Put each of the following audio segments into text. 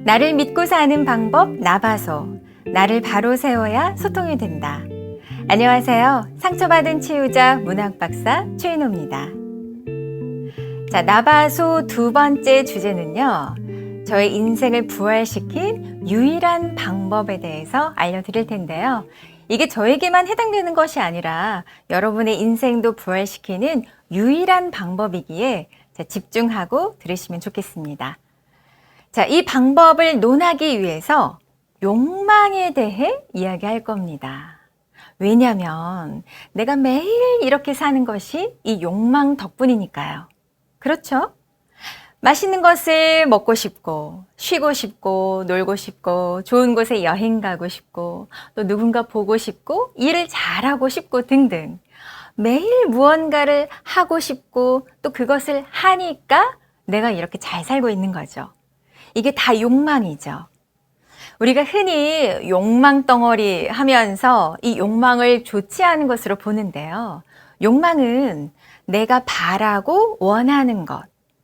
나를 믿고 사는 방법 나바소. 나를 바로 세워야 소통이 된다. 안녕하세요. 상처받은 치유자 문학박사 최인호입니다. 자, 나바소 두 번째 주제는요. 저의 인생을 부활시킨 유일한 방법에 대해서 알려드릴 텐데요. 이게 저에게만 해당되는 것이 아니라 여러분의 인생도 부활시키는 유일한 방법이기에 집중하고 들으시면 좋겠습니다. 자, 이 방법을 논하기 위해서 욕망에 대해 이야기할 겁니다. 왜냐하면 내가 매일 이렇게 사는 것이 이 욕망 덕분이니까요. 그렇죠? 맛있는 것을 먹고 싶고, 쉬고 싶고, 놀고 싶고, 좋은 곳에 여행 가고 싶고, 또 누군가 보고 싶고, 일을 잘하고 싶고 등등. 매일 무언가를 하고 싶고, 또 그것을 하니까 내가 이렇게 잘 살고 있는 거죠. 이게 다 욕망이죠. 우리가 흔히 욕망 덩어리 하면서 이 욕망을 좋지 않은 것으로 보는데요. 욕망은 내가 바라고 원하는 것,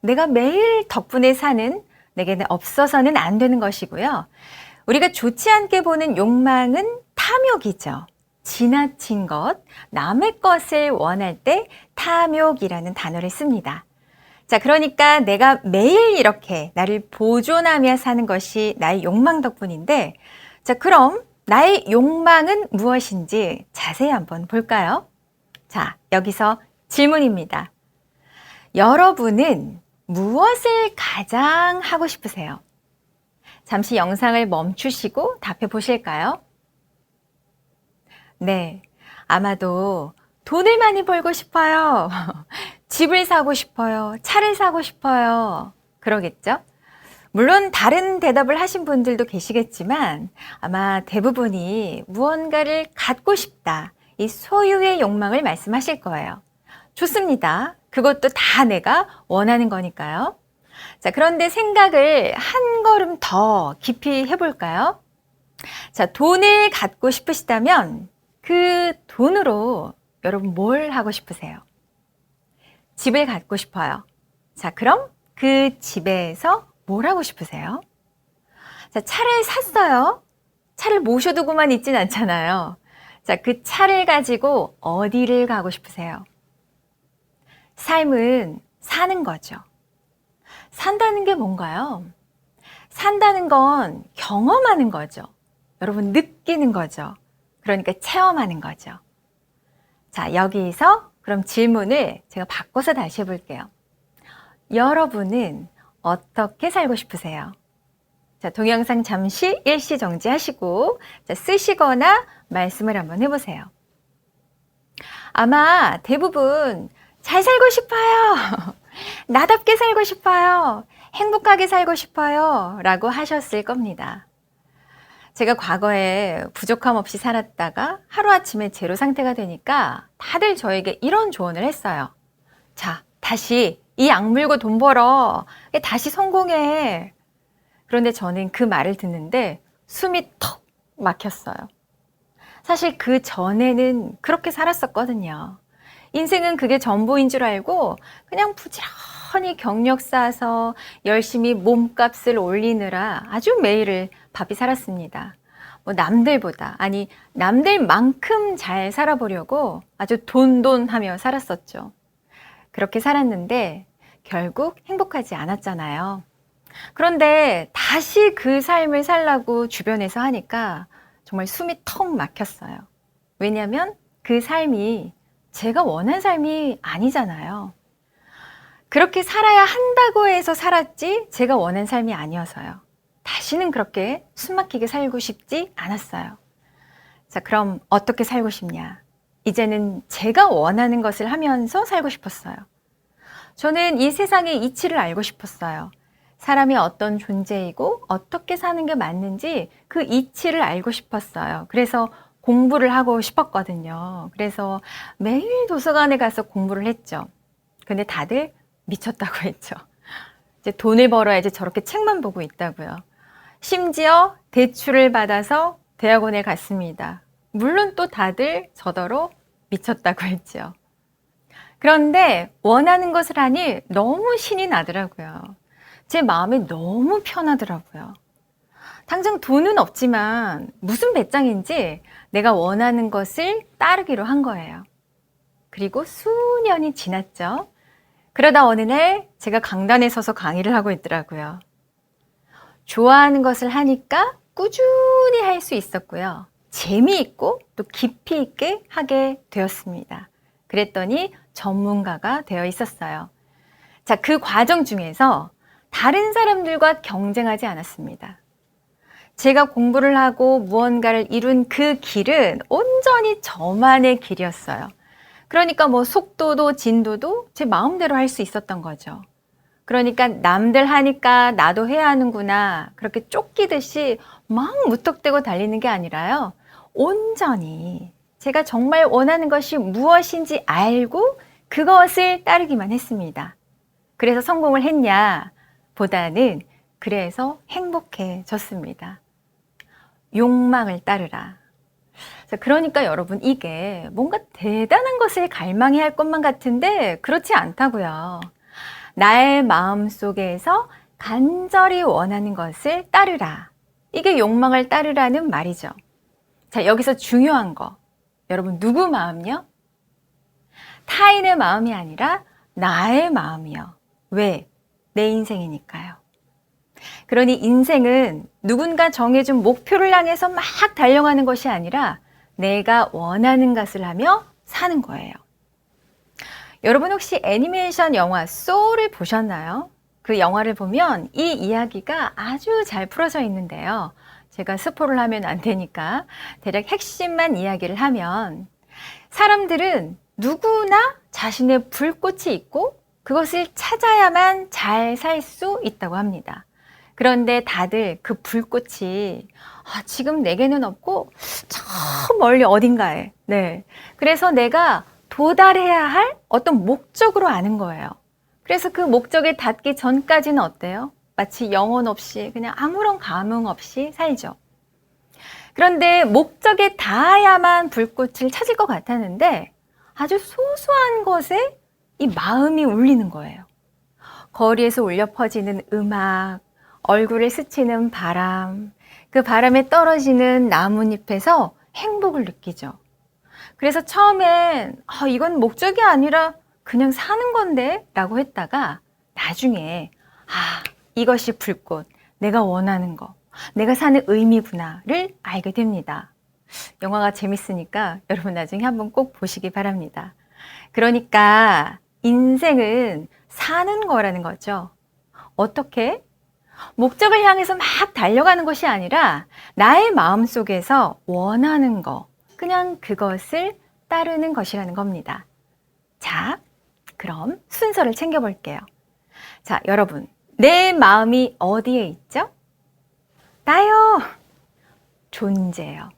내가 매일 덕분에 사는 내게는 없어서는 안 되는 것이고요. 우리가 좋지 않게 보는 욕망은 탐욕이죠. 지나친 것, 남의 것을 원할 때 탐욕이라는 단어를 씁니다. 자, 그러니까 내가 매일 이렇게 나를 보존하며 사는 것이 나의 욕망 덕분인데, 자, 그럼 나의 욕망은 무엇인지 자세히 한번 볼까요? 자, 여기서 질문입니다. 여러분은 무엇을 가장 하고 싶으세요? 잠시 영상을 멈추시고 답해 보실까요? 네, 아마도 돈을 많이 벌고 싶어요. 집을 사고 싶어요. 차를 사고 싶어요. 그러겠죠? 물론 다른 대답을 하신 분들도 계시겠지만 아마 대부분이 무언가를 갖고 싶다. 이 소유의 욕망을 말씀하실 거예요. 좋습니다. 그것도 다 내가 원하는 거니까요. 자, 그런데 생각을 한 걸음 더 깊이 해볼까요? 자, 돈을 갖고 싶으시다면 그 돈으로 여러분 뭘 하고 싶으세요? 집을 갖고 싶어요. 자, 그럼 그 집에서 뭘 하고 싶으세요? 자, 차를 샀어요. 차를 모셔두고만 있진 않잖아요. 자, 그 차를 가지고 어디를 가고 싶으세요? 삶은 사는 거죠. 산다는 게 뭔가요? 산다는 건 경험하는 거죠. 여러분 느끼는 거죠. 그러니까 체험하는 거죠. 자, 여기서 그럼 질문을 제가 바꿔서 다시 해볼게요. 여러분은 어떻게 살고 싶으세요? 자, 동영상 잠시 일시 정지하시고 자, 쓰시거나 말씀을 한번 해보세요. 아마 대부분 잘 살고 싶어요. 나답게 살고 싶어요. 행복하게 살고 싶어요. 라고 하셨을 겁니다. 제가 과거에 부족함 없이 살았다가 하루아침에 제로 상태가 되니까 다들 저에게 이런 조언을 했어요. 자, 다시 이 악 물고 돈 벌어. 다시 성공해. 그런데 저는 그 말을 듣는데 숨이 턱 막혔어요. 사실 그 전에는 그렇게 살았었거든요. 인생은 그게 전부인 줄 알고 그냥 부지런히 경력 쌓아서 열심히 몸값을 올리느라 아주 매일을 바삐 살았습니다. 뭐 남들보다, 아니 남들만큼 잘 살아보려고 아주 돈하며 살았었죠. 그렇게 살았는데 결국 행복하지 않았잖아요. 그런데 다시 그 삶을 살라고 주변에서 하니까 정말 숨이 턱 막혔어요. 왜냐하면 그 삶이 제가 원한 삶이 아니잖아요. 그렇게 살아야 한다고 해서 살았지 제가 원한 삶이 아니어서요. 다시는 그렇게 숨막히게 살고 싶지 않았어요. 자, 그럼 어떻게 살고 싶냐? 이제는 제가 원하는 것을 하면서 살고 싶었어요. 저는 이 세상의 이치를 알고 싶었어요. 사람이 어떤 존재이고 어떻게 사는 게 맞는지 그 이치를 알고 싶었어요. 그래서 공부를 하고 싶었거든요. 그래서 매일 도서관에 가서 공부를 했죠. 근데 다들 미쳤다고 했죠. 이제 돈을 벌어야지 저렇게 책만 보고 있다고요. 심지어 대출을 받아서 대학원에 갔습니다. 물론 또 다들 저더러 미쳤다고 했죠. 그런데 원하는 것을 하니 너무 신이 나더라고요. 제 마음이 너무 편하더라고요. 당장 돈은 없지만 무슨 배짱인지 내가 원하는 것을 따르기로 한 거예요. 그리고 수년이 지났죠. 그러다 어느 날 제가 강단에 서서 강의를 하고 있더라고요. 좋아하는 것을 하니까 꾸준히 할 수 있었고요. 재미있고 또 깊이 있게 하게 되었습니다. 그랬더니 전문가가 되어 있었어요. 자, 그 과정 중에서 다른 사람들과 경쟁하지 않았습니다. 제가 공부를 하고 무언가를 이룬 그 길은 온전히 저만의 길이었어요. 그러니까 뭐 속도도 진도도 제 마음대로 할 수 있었던 거죠. 그러니까 남들 하니까 나도 해야 하는구나 그렇게 쫓기듯이 막 무턱대고 달리는 게 아니라요. 온전히 제가 정말 원하는 것이 무엇인지 알고 그것을 따르기만 했습니다. 그래서 성공을 했냐 보다는 그래서 행복해졌습니다. 욕망을 따르라. 그러니까 여러분 이게 뭔가 대단한 것을 갈망해야 할 것만 같은데 그렇지 않다고요. 나의 마음 속에서 간절히 원하는 것을 따르라. 이게 욕망을 따르라는 말이죠. 자, 여기서 중요한 거. 여러분 누구 마음요? 타인의 마음이 아니라 나의 마음이요. 왜? 내 인생이니까요. 그러니 인생은 누군가 정해준 목표를 향해서 막 달려가는 것이 아니라 내가 원하는 것을 하며 사는 거예요. 여러분 혹시 애니메이션 영화 소울을 보셨나요? 그 영화를 보면 이 이야기가 아주 잘 풀어져 있는데요. 제가 스포를 하면 안 되니까 대략 핵심만 이야기를 하면 사람들은 누구나 자신의 불꽃이 있고 그것을 찾아야만 잘 살 수 있다고 합니다. 그런데 다들 그 불꽃이 지금 내게는 없고 저 멀리 어딘가에 그래서 내가 도달해야 할 어떤 목적으로 아는 거예요. 그래서 그 목적에 닿기 전까지는 어때요? 마치 영혼 없이 그냥 아무런 감흥 없이 살죠. 그런데 목적에 닿아야만 불꽃을 찾을 것 같았는데 아주 소소한 것에 이 마음이 울리는 거예요. 거리에서 울려 퍼지는 음악, 얼굴을 스치는 바람, 그 바람에 떨어지는 나뭇잎에서 행복을 느끼죠. 그래서 처음엔 이건 목적이 아니라 그냥 사는 건데 라고 했다가 나중에 이것이 불꽃, 내가 원하는 거, 내가 사는 의미구나를 알게 됩니다. 영화가 재밌으니까 여러분 나중에 한번 꼭 보시기 바랍니다. 그러니까 인생은 사는 거라는 거죠. 어떻게? 목적을 향해서 막 달려가는 것이 아니라 나의 마음속에서 원하는 거, 그냥 그것을 따르는 것이라는 겁니다. 자, 그럼 순서를 챙겨볼게요. 자, 여러분, 내 마음이 어디에 있죠? 나요. 존재요.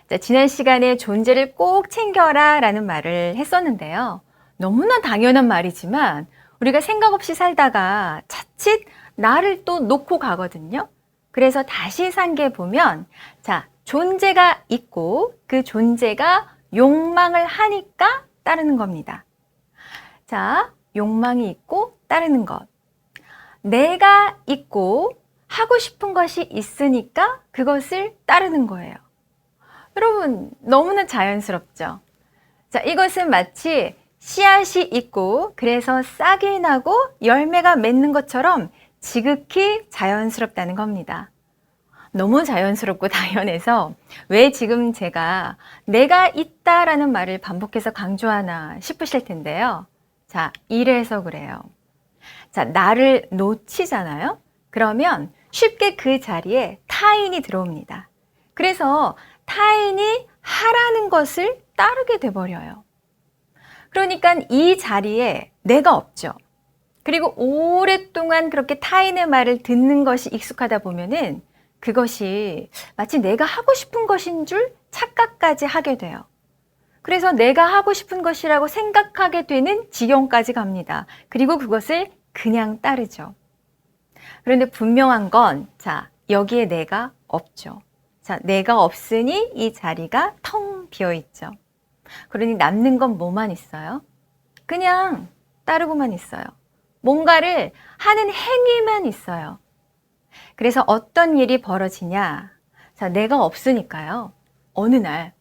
자, 지난 시간에 존재를 꼭 챙겨라 라는 말을 했었는데요. 너무나 당연한 말이지만 우리가 생각 없이 살다가 자칫 나를 또 놓고 가거든요. 그래서 다시 상기해 보면 자, 존재가 있고 그 존재가 욕망을 하니까 따르는 겁니다. 자, 욕망이 있고 따르는 것. 내가 있고 하고 싶은 것이 있으니까 그것을 따르는 거예요. 여러분, 너무나 자연스럽죠? 자, 이것은 마치 씨앗이 있고 그래서 싹이 나고 열매가 맺는 것처럼 지극히 자연스럽다는 겁니다. 너무 자연스럽고 당연해서 왜 지금 제가 내가 있다라는 말을 반복해서 강조하나 싶으실 텐데요. 자, 이래서 그래요. 자, 나를 놓치잖아요. 그러면 쉽게 그 자리에 타인이 들어옵니다. 그래서 타인이 하라는 것을 따르게 돼버려요. 그러니까 이 자리에 내가 없죠. 그리고 오랫동안 그렇게 타인의 말을 듣는 것이 익숙하다 보면은 그것이 마치 내가 하고 싶은 것인 줄 착각까지 하게 돼요. 그래서 내가 하고 싶은 것이라고 생각하게 되는 지경까지 갑니다. 그리고 그것을 그냥 따르죠. 그런데 분명한 건, 자, 여기에 내가 없죠. 자, 내가 없으니 이 자리가 텅 비어 있죠. 그러니 남는 건 뭐만 있어요? 그냥 따르고만 있어요. 뭔가를 하는 행위만 있어요. 그래서 어떤 일이 벌어지냐? 자, 내가 없으니까요. 어느 날,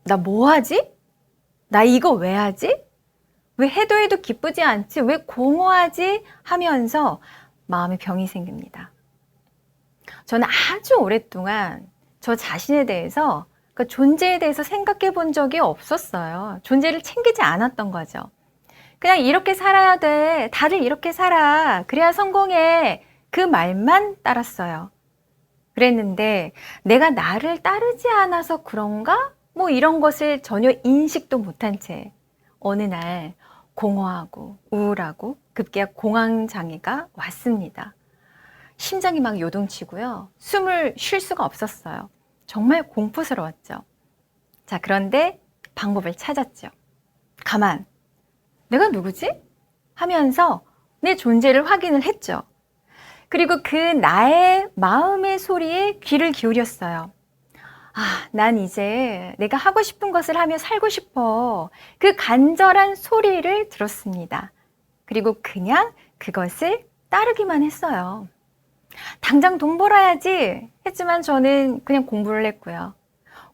나 뭐 하지? 나 이거 왜 하지? 왜 해도 해도 기쁘지 않지? 왜 공허하지? 하면서 마음에 병이 생깁니다. 저는 아주 오랫동안 저 자신에 대해서, 그 존재에 대해서 생각해 본 적이 없었어요. 존재를 챙기지 않았던 거죠. 그냥 이렇게 살아야 돼. 다들 이렇게 살아. 그래야 성공해. 그 말만 따랐어요. 그랬는데 내가 나를 따르지 않아서 그런가? 뭐 이런 것을 전혀 인식도 못한 채 어느 날 공허하고 우울하고 급기야 공황장애가 왔습니다. 심장이 막 요동치고요. 숨을 쉴 수가 없었어요. 정말 공포스러웠죠. 자, 그런데 방법을 찾았죠. 가만, 내가 누구지? 하면서 내 존재를 확인을 했죠. 그리고 그 나의 마음의 소리에 귀를 기울였어요. 난 이제 내가 하고 싶은 것을 하며 살고 싶어. 그 간절한 소리를 들었습니다. 그리고 그냥 그것을 따르기만 했어요. 당장 돈 벌어야지 했지만 저는 그냥 공부를 했고요.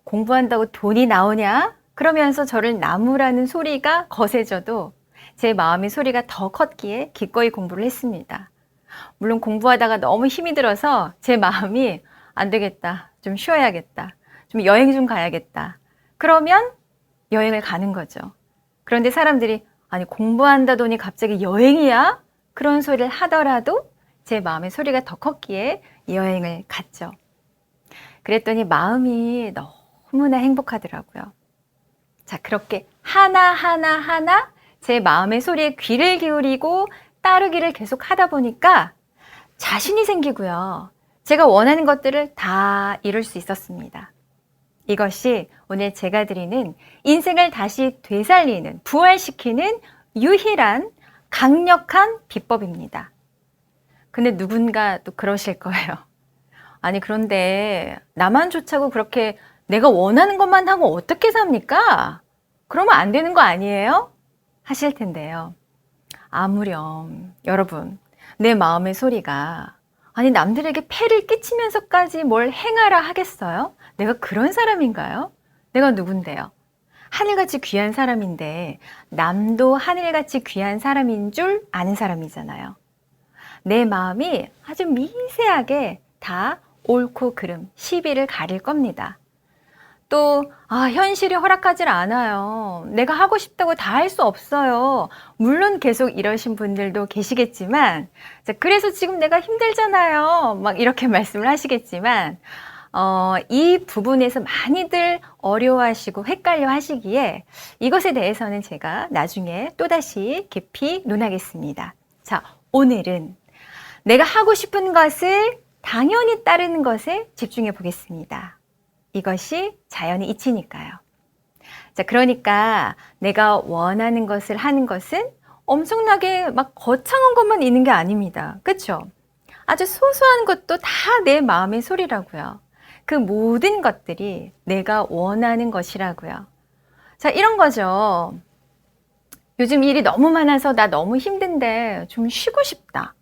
공부한다고 돈이 나오냐? 그러면서 저를 나무라는 소리가 거세져도 제 마음의 소리가 더 컸기에 기꺼이 공부를 했습니다. 물론 공부하다가 너무 힘이 들어서 제 마음이 안 되겠다. 좀 쉬어야겠다. 좀 여행 좀 가야겠다. 그러면 여행을 가는 거죠. 그런데 사람들이 아니 공부한다더니 갑자기 여행이야? 그런 소리를 하더라도 제 마음의 소리가 더 컸기에 여행을 갔죠. 그랬더니 마음이 너무나 행복하더라고요. 자, 그렇게 하나하나 제 마음의 소리에 귀를 기울이고 따르기를 계속 하다 보니까 자신이 생기고요. 제가 원하는 것들을 다 이룰 수 있었습니다. 이것이 오늘 제가 드리는 인생을 다시 되살리는, 부활시키는 유일한 강력한 비법입니다. 근데 누군가 또 그러실 거예요. 아니, 그런데 나만 좋자고 그렇게 내가 원하는 것만 하고 어떻게 삽니까? 그러면 안 되는 거 아니에요? 하실 텐데요. 아무렴, 여러분, 내 마음의 소리가 아니 남들에게 폐를 끼치면서까지 뭘 행하라 하겠어요? 내가 그런 사람인가요? 내가 누군데요? 하늘같이 귀한 사람인데 남도 하늘같이 귀한 사람인 줄 아는 사람이잖아요. 내 마음이 아주 미세하게 다 옳고 그름, 시비를 가릴 겁니다. 또 현실이 허락하질 않아요. 내가 하고 싶다고 다 할 수 없어요. 물론 계속 이러신 분들도 계시겠지만 그래서 지금 내가 힘들잖아요. 막 이렇게 말씀을 하시겠지만 이 부분에서 많이들 어려워하시고 헷갈려 하시기에 이것에 대해서는 제가 나중에 또다시 깊이 논하겠습니다. 자, 오늘은 내가 하고 싶은 것을 당연히 따르는 것에 집중해 보겠습니다. 이것이 자연의 이치니까요. 자, 그러니까 내가 원하는 것을 하는 것은 엄청나게 막 거창한 것만 있는 게 아닙니다. 그렇죠? 아주 소소한 것도 다 내 마음의 소리라고요. 그 모든 것들이 내가 원하는 것이라고요. 자, 이런 거죠. 요즘 일이 너무 많아서 나 너무 힘든데 좀 쉬고 싶다.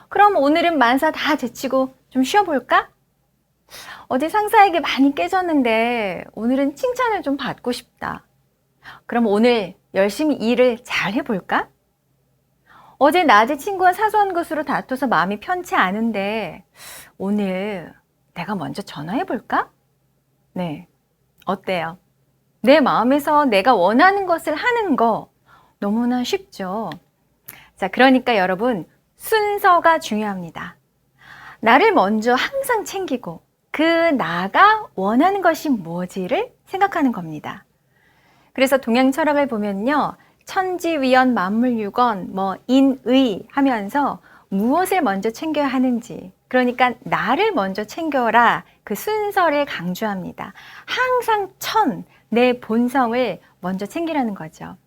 그럼 오늘은 만사 다 제치고 좀 쉬어볼까? 어제 상사에게 많이 깨졌는데 오늘은 칭찬을 좀 받고 싶다. 그럼 오늘 열심히 일을 잘 해볼까? 어제 낮에 친구와 사소한 것으로 다퉈서 마음이 편치 않은데 오늘 내가 먼저 전화해볼까? 네, 어때요? 내 마음에서 내가 원하는 것을 하는 거 너무나 쉽죠? 자, 그러니까 여러분 순서가 중요합니다. 나를 먼저 항상 챙기고 그 나가 원하는 것이 뭐지를 생각하는 겁니다. 그래서 동양 철학을 보면요. 천지위원 만물유건 인의 하면서 무엇을 먼저 챙겨야 하는지, 그러니까 나를 먼저 챙겨라, 그 순서를 강조합니다. 항상 내 본성을 먼저 챙기라는 거죠.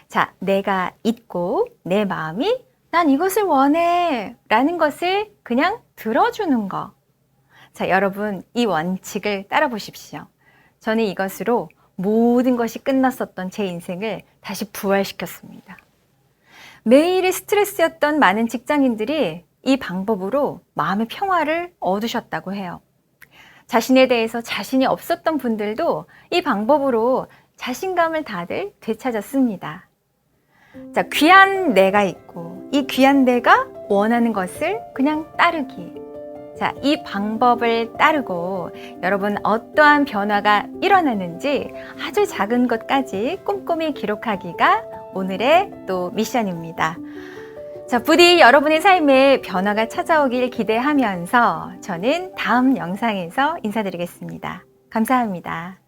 자, 내가 있고 내 마음이 난 이것을 원해 라는 것을 그냥 들어주는 거. 자, 여러분 이 원칙을 따라 보십시오. 저는 이것으로 모든 것이 끝났었던 제 인생을 다시 부활시켰습니다. 매일이 스트레스였던 많은 직장인들이 이 방법으로 마음의 평화를 얻으셨다고 해요. 자신에 대해서 자신이 없었던 분들도 이 방법으로 자신감을 다들 되찾았습니다. 자, 귀한 내가 있고 이 귀한 내가 원하는 것을 그냥 따르기. 자, 이 방법을 따르고 여러분 어떠한 변화가 일어나는지 아주 작은 것까지 꼼꼼히 기록하기가 오늘의 또 미션입니다. 자, 부디 여러분의 삶에 변화가 찾아오길 기대하면서 저는 다음 영상에서 인사드리겠습니다. 감사합니다.